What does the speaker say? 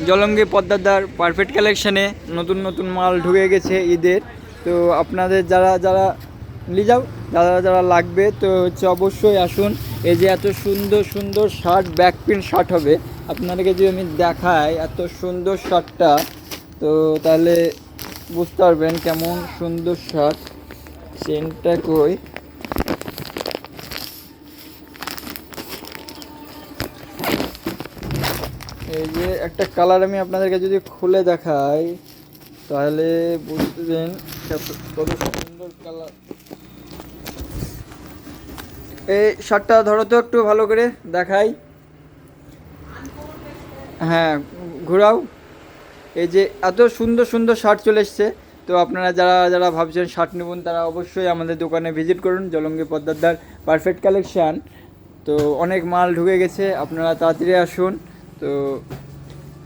Jalangi পদ্মাদার perfect কালেকশানে নতুন নতুন মাল ঢুকে গেছে ঈদের। তো আপনাদের যারা যারা নিয়ে যাও, যারা যারা লাগবে তো হচ্ছে অবশ্যই আসুন। এই যে এত সুন্দর সুন্দর শার্ট, ব্যাক প্রিন্ট শার্ট হবে আপনাদেরকে যদি আমি দেখাই, এত সুন্দর শার্টটা, তো তাহলে বুঝতে পারবেন কেমন সুন্দর শার্ট। চেনটা কই, এই যে একটা কালার আমি আপনাদেরকে যদি খুলে দেখাই তাহলে বুঝবেন কত সুন্দর কালার। এই শার্টটা ধরো তো একটু ভালো করে দেখাই, হ্যাঁ ঘোরাও। এই যে এত সুন্দর সুন্দর শার্ট চলে এসছে। তো আপনারা যারা যারা ভাবছেন শার্ট নেবেন তারা অবশ্যই আমাদের দোকানে ভিজিট করুন, জলঙ্গি পদ্মাদার পারফেক্ট কালেকশান। তো অনেক মাল ঢুকে গেছে, আপনারা তাড়াতাড়ি আসুন। তো